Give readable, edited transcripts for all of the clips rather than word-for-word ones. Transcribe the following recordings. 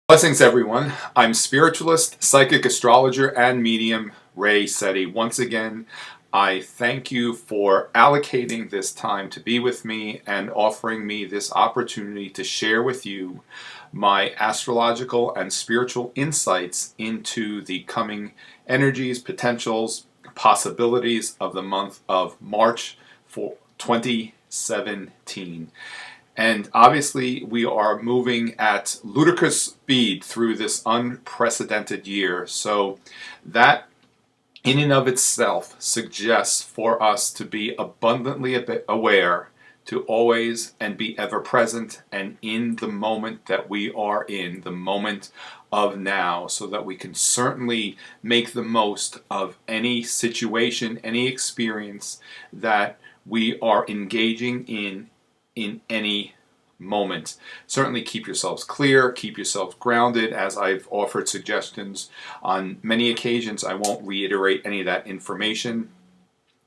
Blessings, everyone. I'm spiritualist, psychic astrologer, and medium Ray Sette. Once again, I thank you for allocating this time to be with me and offering me this opportunity to share with you my astrological and spiritual insights into the coming energies, potentials, possibilities of the month of March for 2017. And obviously, we are moving at ludicrous speed through this unprecedented year. So that in and of itself suggests for us to be abundantly aware, to always and be ever present and in the moment that we are in, the moment of now, so that we can certainly make the most of any situation, any experience that we are engaging in any moment. Certainly keep yourselves clear, keep yourselves grounded. As I've offered suggestions on many occasions, I won't reiterate any of that information.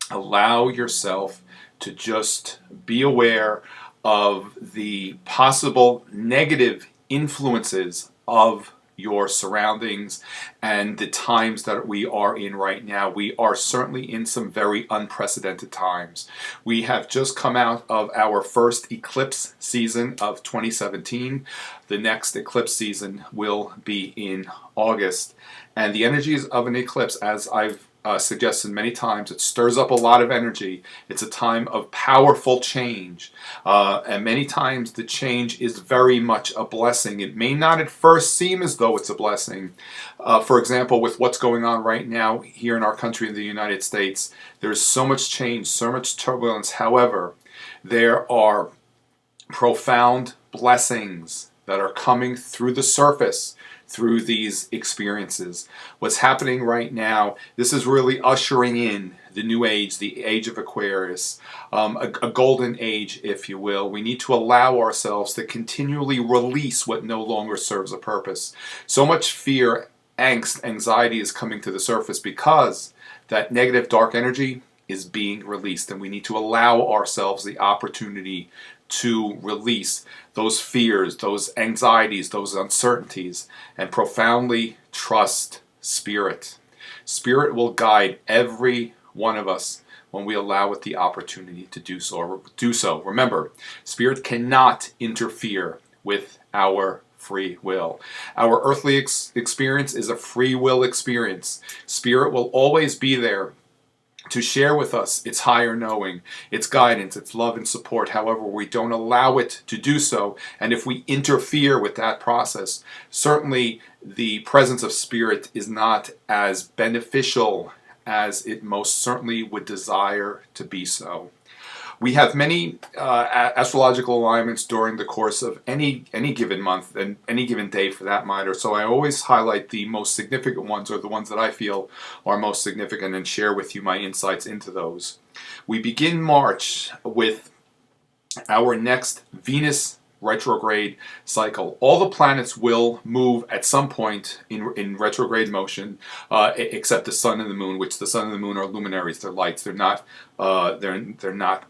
Allow yourself to just be aware of the possible negative influences of your surroundings and the times that we are in right now. We are certainly in some very unprecedented times. We have just come out of our first eclipse season of 2017. The next eclipse season will be in August. And the energies of an eclipse, as I've suggested many times, it stirs up a lot of energy. It's a time of powerful change, and many times the change is very much a blessing. It may not at first seem as though it's a blessing. For example, with what's going on right now here in our country, in the United States, there's so much change, so much turbulence. However, there are profound blessings that are coming through the surface through these experiences. What's happening right now, this is really ushering in the new age, the age of Aquarius, a golden age, if you will. We need to allow ourselves to continually release what no longer serves a purpose. So much fear, angst, anxiety is coming to the surface because that negative dark energy is being released, and we need to allow ourselves the opportunity to release those fears, those anxieties, those uncertainties, and profoundly trust Spirit. Spirit will guide every one of us when we allow it the opportunity to do so. Remember, Spirit cannot interfere with our free will. Our earthly experience is a free will experience. Spirit will always be there to share with us its higher knowing, its guidance, its love and support. However, we don't allow it to do so, and if we interfere with that process, certainly the presence of Spirit is not as beneficial as it most certainly would desire to be so. We have many astrological alignments during the course of any given month and any given day for that matter. So I always highlight the most significant ones, or the ones that I feel are most significant, and share with you my insights into those. We begin March with our next Venus retrograde cycle. All the planets will move at some point in retrograde motion, except the sun and the moon, which the sun and the moon are luminaries. They're lights. They're not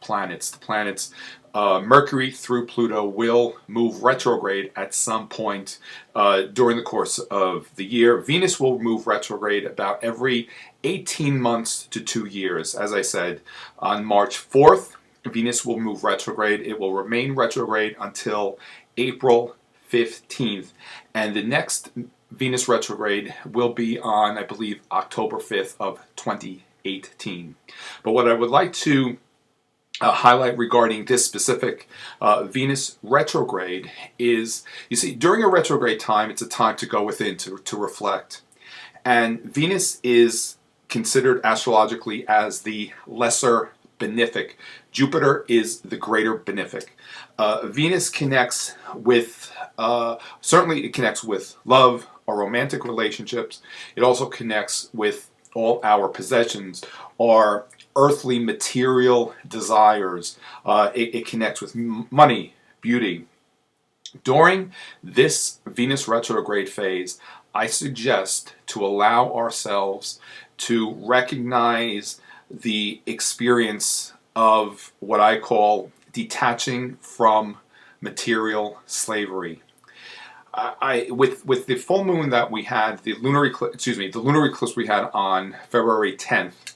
planets. The planets, Mercury through Pluto, will move retrograde at some point during the course of the year. Venus will move retrograde about every 18 months to 2 years. As I said, on March 4th, Venus will move retrograde. It will remain retrograde until April 15th. And the next Venus retrograde will be on, I believe, October 5th of 2018. But what I would like to highlight regarding this specific Venus retrograde is, you see, during a retrograde time, it's a time to go within, to reflect. And Venus is considered astrologically as the lesser benefic. Jupiter is the greater benefic. Venus connects with, certainly it connects with love or romantic relationships. It also connects with all our possessions, our earthly material desires. It connects with money, beauty. During this Venus retrograde phase, I suggest to allow ourselves to recognize the experience of what I call detaching from material slavery. with the full moon that we had, the lunar eclipse we had on February 10th.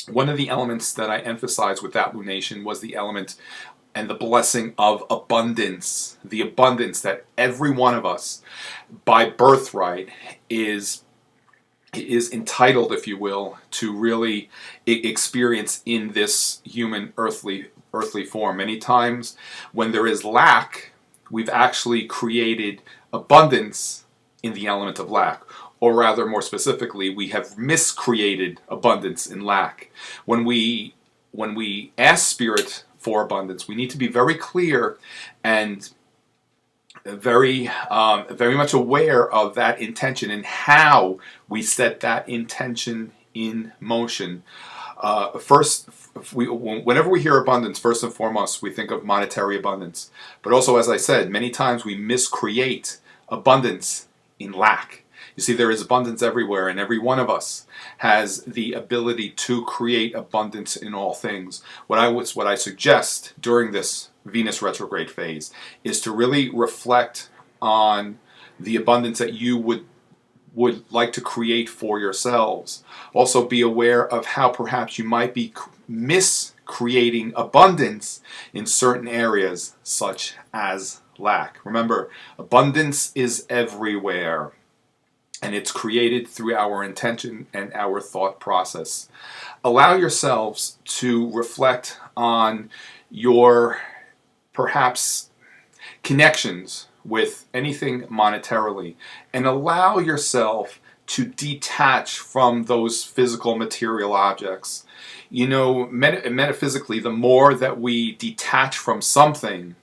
One of the elements that I emphasized with that lunation was the element and the blessing of abundance. The abundance that every one of us, by birthright, is entitled, if you will, to really experience in this human earthly form. Many times when there is lack, we've actually created abundance in the element of lack. Or rather, more specifically, we have miscreated abundance in lack. When we ask Spirit for abundance, we need to be very clear and very much aware of that intention and how we set that intention in motion. Whenever we hear abundance, first and foremost, we think of monetary abundance. But also, as I said, many times we miscreate abundance in lack. You see, there is abundance everywhere, and every one of us has the ability to create abundance in all things. What I suggest during this Venus retrograde phase is to really reflect on the abundance that you would like to create for yourselves. Also be aware of how perhaps you might be miscreating abundance in certain areas, such as lack. Remember, abundance is everywhere, and it's created through our intention and our thought process. Allow yourselves to reflect on your perhaps connections with anything monetarily, and allow yourself to detach from those physical material objects. You know, metaphysically, the more that we detach from something,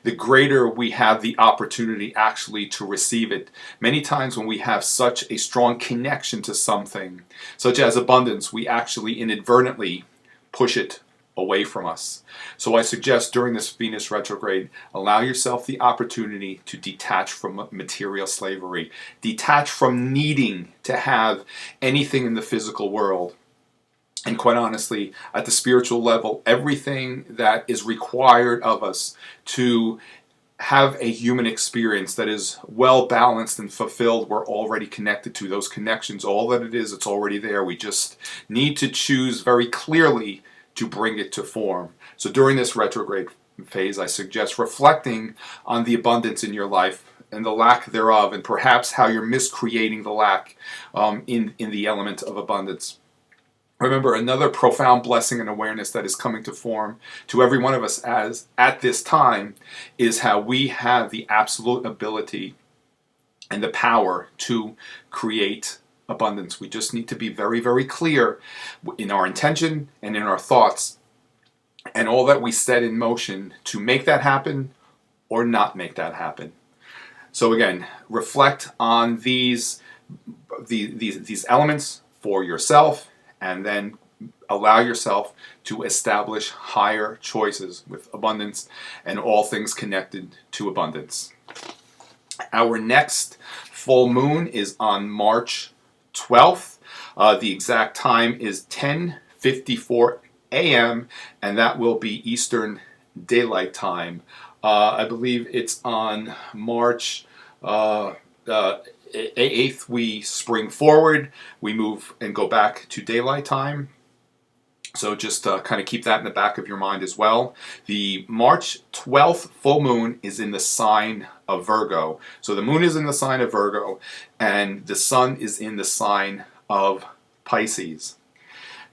the greater we have the opportunity actually to receive it. Many times when we have such a strong connection to something, such as abundance, we actually inadvertently push it away from us. So I suggest during this Venus retrograde, allow yourself the opportunity to detach from material slavery, detach from needing to have anything in the physical world. And quite honestly, at the spiritual level, everything that is required of us to have a human experience that is well balanced and fulfilled, we're already connected to. Those connections, all that it is, it's already there. We just need to choose very clearly to bring it to form. So during this retrograde phase, I suggest reflecting on the abundance in your life and the lack thereof, and perhaps how you're miscreating the lack in the element of abundance. Remember, another profound blessing and awareness that is coming to form to every one of us as at this time is how we have the absolute ability and the power to create abundance. We just need to be very, very clear in our intention and in our thoughts and all that we set in motion to make that happen or not make that happen. So again, reflect on these elements for yourself, and then allow yourself to establish higher choices with abundance and all things connected to abundance. Our next full moon is on March 12th. The exact time is 10:54 a.m. and that will be Eastern Daylight Time. I believe it's on March 8th, we spring forward, we move and go back to daylight time. So just kind of keep that in the back of your mind as well. The March 12th full moon is in the sign of Virgo. So the moon is in the sign of Virgo, and the sun is in the sign of Pisces.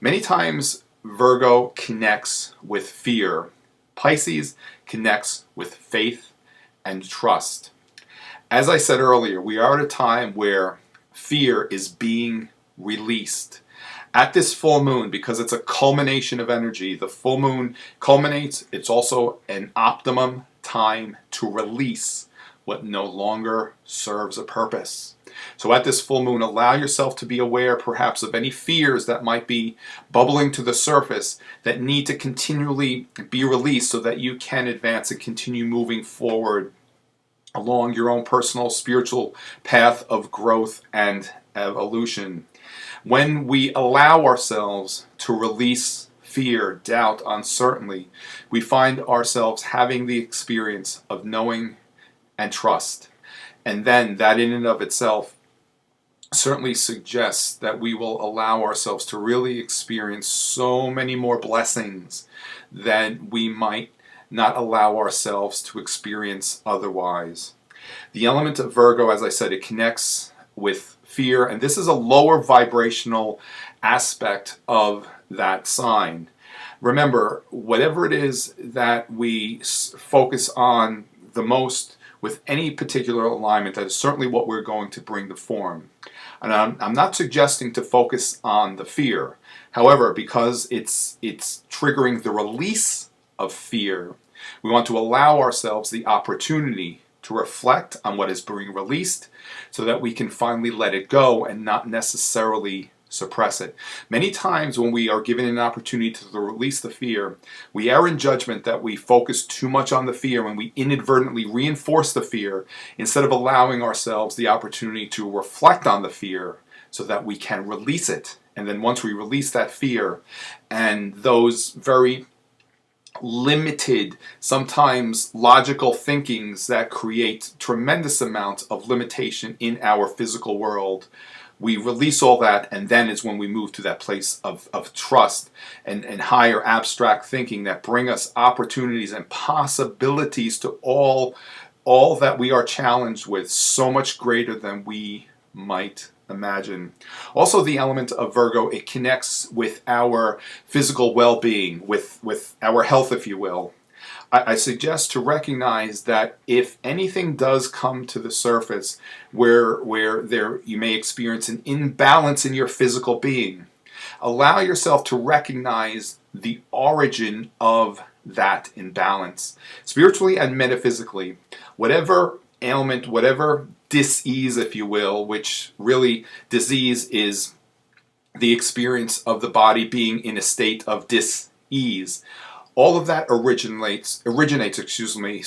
Many times Virgo connects with fear. Pisces connects with faith and trust. As I said earlier, we are at a time where fear is being released. At this full moon, because it's a culmination of energy, the full moon culminates, it's also an optimum time to release what no longer serves a purpose. So at this full moon, allow yourself to be aware perhaps of any fears that might be bubbling to the surface that need to continually be released so that you can advance and continue moving forward along your own personal spiritual path of growth and evolution. When we allow ourselves to release fear, doubt, uncertainty, we find ourselves having the experience of knowing and trust. And then that in and of itself certainly suggests that we will allow ourselves to really experience so many more blessings than we might not allow ourselves to experience otherwise. The element of Virgo, as I said, it connects with fear, and this is a lower vibrational aspect of that sign. Remember, whatever it is that we focus on the most with any particular alignment, that is certainly what we're going to bring to form. And I'm not suggesting to focus on the fear. However, because it's triggering the release of fear, we want to allow ourselves the opportunity to reflect on what is being released so that we can finally let it go and not necessarily suppress it. Many times when we are given an opportunity to release the fear, we err in judgment that we focus too much on the fear and we inadvertently reinforce the fear instead of allowing ourselves the opportunity to reflect on the fear so that we can release it. And then once we release that fear and those very limited, sometimes logical thinkings that create tremendous amounts of limitation in our physical world, we release all that, and then is when we move to that place of trust and higher abstract thinking that bring us opportunities and possibilities to all that we are challenged with, so much greater than we might imagine. Also, the element of Virgo, it connects with our physical well-being, with our health, if you will. I suggest to recognize that if anything does come to the surface where there you may experience an imbalance in your physical being, allow yourself to recognize the origin of that imbalance. Spiritually and metaphysically, whatever ailment, whatever dis-ease, if you will, which really disease is the experience of the body being in a state of dis-ease. All of that originates,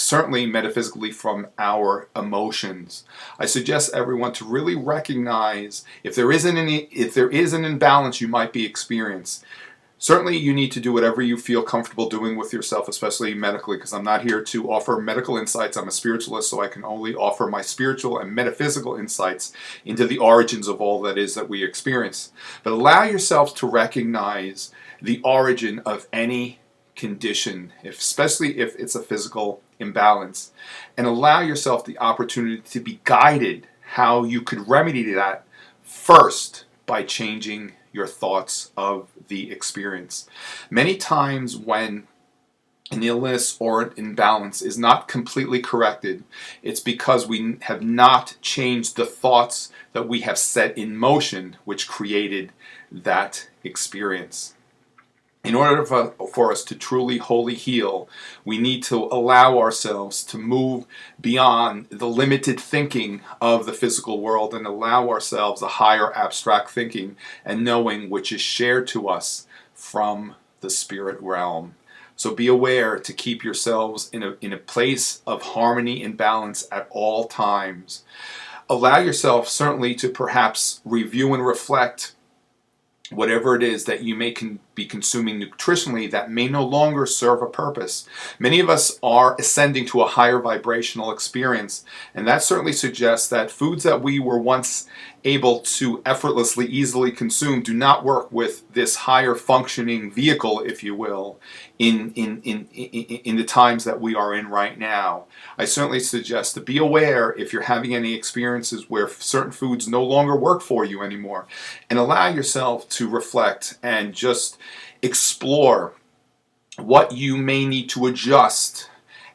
certainly metaphysically from our emotions. I suggest everyone to really recognize if there is an imbalance you might be experiencing. Certainly you need to do whatever you feel comfortable doing with yourself, especially medically, because I'm not here to offer medical insights. I'm a spiritualist, so I can only offer my spiritual and metaphysical insights into the origins of all that is that we experience. But allow yourself to recognize the origin of any condition, especially if it's a physical imbalance, and allow yourself the opportunity to be guided how you could remedy that first by changing your thoughts of the experience. Many times when an illness or an imbalance is not completely corrected, it's because we have not changed the thoughts that we have set in motion, which created that experience. In order for us to truly wholly heal, we need to allow ourselves to move beyond the limited thinking of the physical world and allow ourselves a higher abstract thinking and knowing which is shared to us from the spirit realm. So be aware to keep yourselves in a place of harmony and balance at all times. Allow yourself certainly to perhaps review and reflect whatever it is that you may be consuming nutritionally that may no longer serve a purpose. Many of us are ascending to a higher vibrational experience, and that certainly suggests that foods that we were once able to effortlessly, easily consume do not work with this higher functioning vehicle, if you will, in the times that we are in right now. I certainly suggest to be aware if you're having any experiences where certain foods no longer work for you anymore, and allow yourself to reflect and just explore what you may need to adjust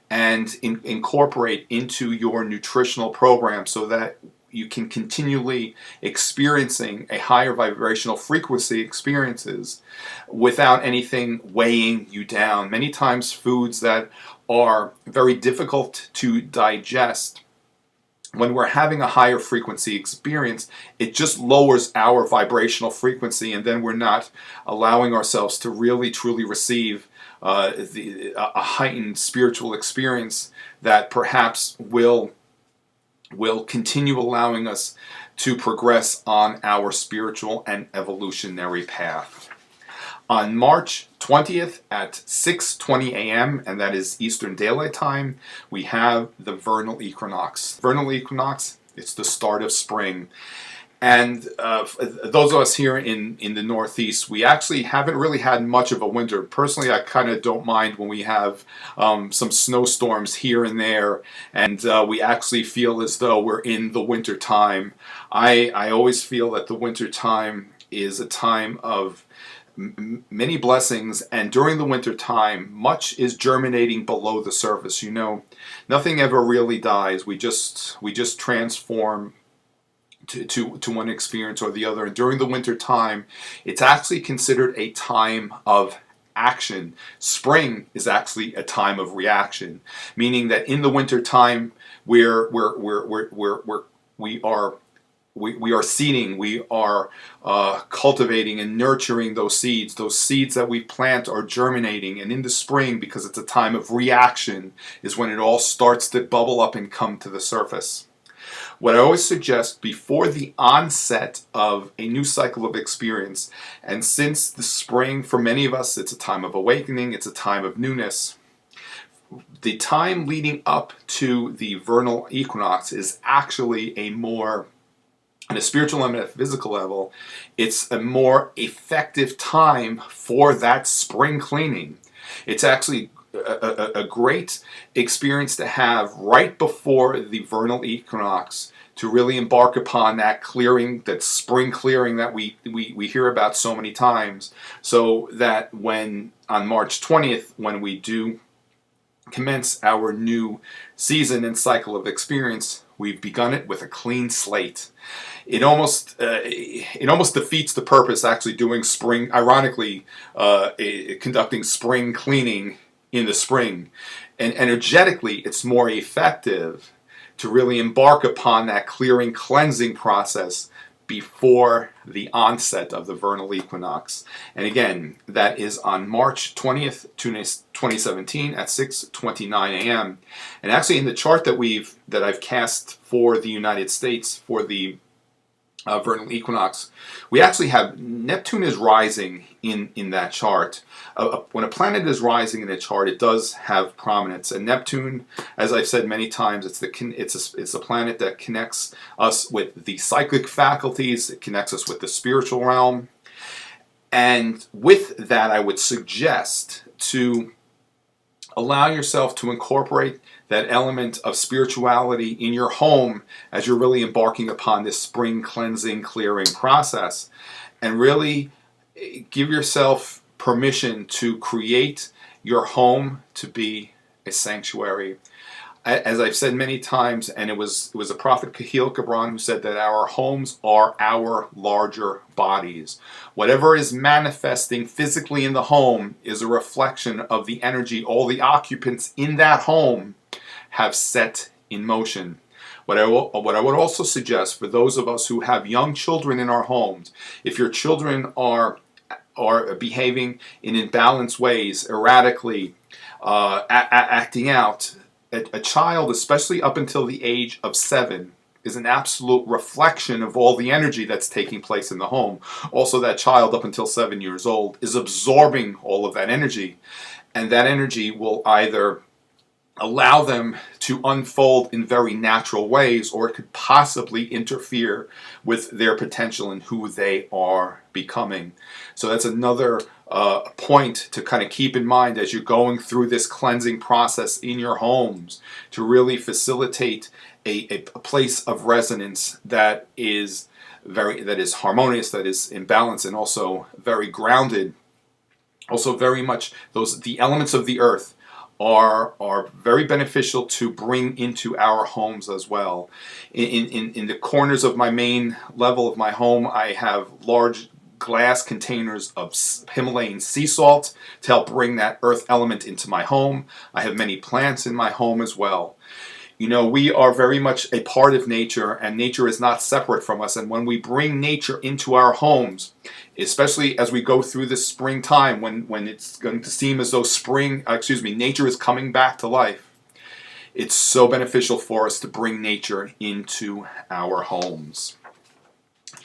and incorporate into your nutritional program so that you can continually experiencing a higher vibrational frequency experiences without anything weighing you down. Many times foods that are very difficult to digest, when we're having a higher frequency experience, it just lowers our vibrational frequency, and then we're not allowing ourselves to really truly receive a heightened spiritual experience that perhaps will continue allowing us to progress on our spiritual and evolutionary path. On March 20th at 6:20 a.m., and that is Eastern Daylight Time, we have the vernal equinox. Vernal equinox, it's the start of spring. And those of us here in the Northeast, we actually haven't really had much of a winter. Personally, I kind of don't mind when we have some snowstorms here and there, and we actually feel as though we're in the winter time. I always feel that the winter time is a time of many blessings, and during the winter time, much is germinating below the surface. You know, nothing ever really dies. We just transform to one experience or the other. And during the winter time, it's actually considered a time of action. Spring is actually a time of reaction, meaning that in the winter time, we are seeding, we are cultivating and nurturing those seeds. Those seeds that we plant are germinating, and in the spring, because it's a time of reaction, is when it all starts to bubble up and come to the surface. What I always suggest before the onset of a new cycle of experience, and since the spring, for many of us, it's a time of awakening, it's a time of newness, the time leading up to the vernal equinox is actually a more, on a spiritual and metaphysical level, it's a more effective time for that spring cleaning. It's actually a great experience to have right before the vernal equinox to really embark upon that clearing, that spring clearing that we hear about so many times, so that when on March 20th, when we do commence our new season and cycle of experience, we've begun it with a clean slate. It almost defeats the purpose actually doing spring, ironically, conducting spring cleaning in the spring. And energetically, it's more effective to really embark upon that clearing, cleansing process before the onset of the vernal equinox. And again, that is on March 20th, 2017 at 6:29 a.m. And actually in the chart that I've cast for the United States for the vernal equinox, we actually have Neptune is rising in that chart. When a planet is rising in a chart, it does have prominence. And Neptune, as I've said many times, it's a planet that connects us with the psychic faculties. It connects us with the spiritual realm. And with that, I would suggest to allow yourself to incorporate that element of spirituality in your home as you're really embarking upon this spring cleansing, clearing process. And really give yourself permission to create your home to be a sanctuary. As I've said many times, and it was a prophet, Kahil Gibran, who said that our homes are our larger bodies. Whatever is manifesting physically in the home is a reflection of the energy all the occupants in that home have set in motion. What I would also suggest for those of us who have young children in our homes, if your children are behaving in imbalanced ways, erratically, acting out, a child, especially up until the age of 7, is an absolute reflection of all the energy that's taking place in the home. Also, that child up until 7 years old is absorbing all of that energy, and that energy will either allow them to unfold in very natural ways, or it could possibly interfere with their potential and who they are becoming. So that's another point to kind of keep in mind as you're going through this cleansing process in your homes, to really facilitate a place of resonance that is harmonious, that is in balance, and also very grounded. Also very much the elements of the earth are very beneficial to bring into our homes as well. In the corners of my main level of my home, I have large glass containers of Himalayan sea salt to help bring that earth element into my home. I have many plants in my home as well. You know, we are very much a part of nature, and nature is not separate from us. And when we bring nature into our homes, especially as we go through this springtime, when it's going to seem as though nature is coming back to life, it's so beneficial for us to bring nature into our homes.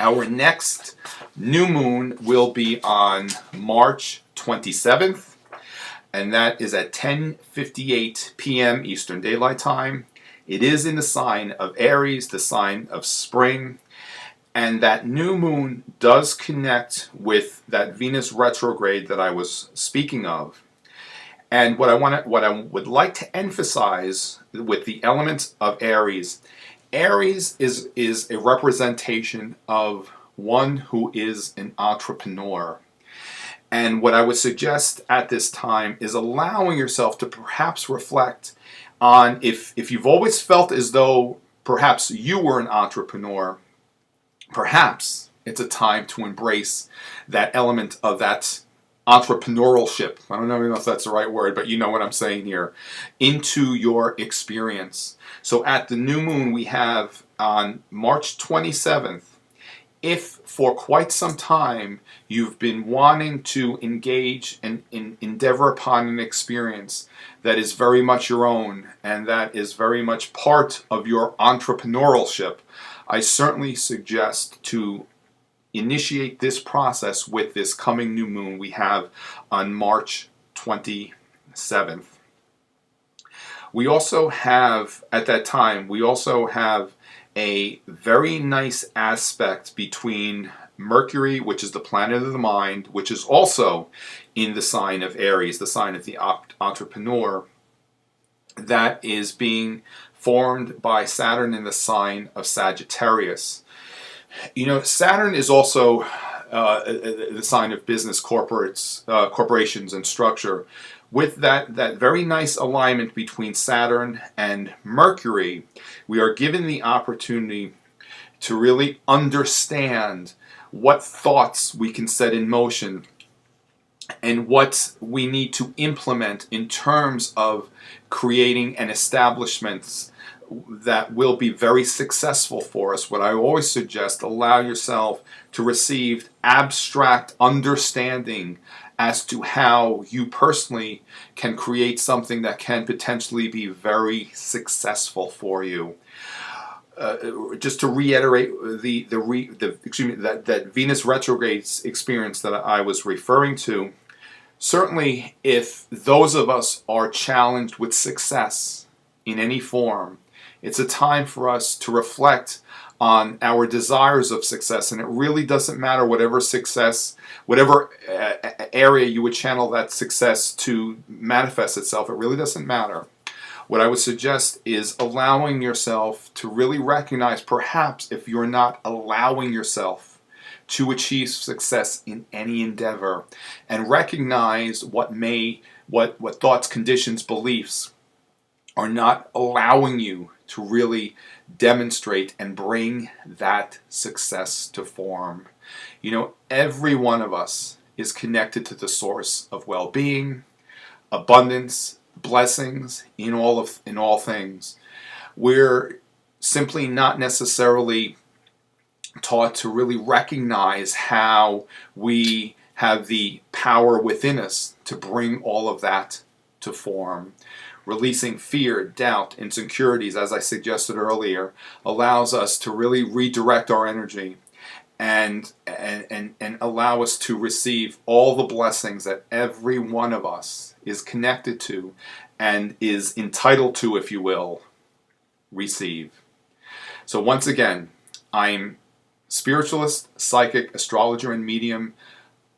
Our next new moon will be on March 27th, and that is at 10:58 p.m. Eastern Daylight Time. It is in the sign of Aries, the sign of spring, and that new moon does connect with that Venus retrograde that I was speaking of. And what I would like to emphasize with the elements of Aries, Aries is a representation of one who is an entrepreneur. And what I would suggest at this time is allowing yourself to perhaps reflect on if you've always felt as though perhaps you were an entrepreneur, perhaps it's a time to embrace that element of that entrepreneurship. I don't know if that's the right word, but you know what I'm saying here, into your experience. So at the new moon we have on March 27th, if for quite some time you've been wanting to engage and endeavor upon an experience that is very much your own and that is very much part of your entrepreneurship, I certainly suggest to initiate this process with this coming new moon we have on March 27th. We also have, at that time, we also have a very nice aspect between Mercury, which is the planet of the mind, which is also in the sign of Aries, the sign of the entrepreneur, that is being formed by Saturn in the sign of Sagittarius. You know, Saturn is also the sign of business, corporations, and structure. With that very nice alignment between Saturn and Mercury, we are given the opportunity to really understand what thoughts we can set in motion and what we need to implement in terms of creating an establishment that will be very successful for us. What I always suggest, allow yourself to receive abstract understanding as to how you personally can create something that can potentially be very successful for you. Just to reiterate that Venus retrograde experience that I was referring to, certainly if those of us are challenged with success in any form, it's a time for us to reflect on our desires of success, and it really doesn't matter whatever success, whatever area you would channel that success to manifest itself, it really doesn't matter. What I would suggest is allowing yourself to really recognize, perhaps if you're not allowing yourself to achieve success in any endeavor, and recognize what thoughts, conditions, beliefs are not allowing you to really demonstrate and bring that success to form. You know, every one of us is connected to the source of well-being, abundance, blessings in all things. We're simply not necessarily taught to really recognize how we have the power within us to bring all of that to form. Releasing fear, doubt, insecurities, as I suggested earlier, allows us to really redirect our energy and allow us to receive all the blessings that every one of us is connected to and is entitled to, if you will, receive. So once again, I'm spiritualist, psychic, astrologer, and medium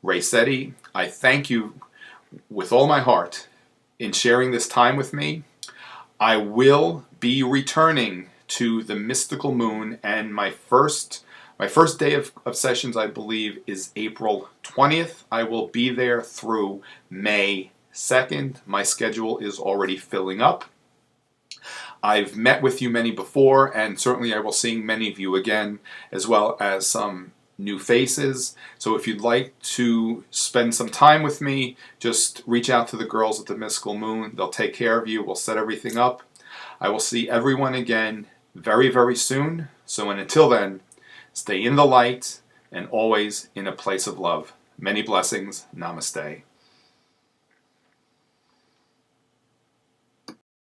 Sette. I thank you with all my heart in sharing this time with me. I will be returning to the mystical moon, and my first day of sessions, I believe, is April 20th. I will be there through May 2nd. My schedule is already filling up. I've met with you many before, and certainly I will see many of you again, as well as some new faces. So if you'd like to spend some time with me, just reach out to the girls at the Mystical Moon. They'll take care of you. We'll set everything up. I will see everyone again very, very soon. So until then, stay in the light and always in a place of love. Many blessings. Namaste.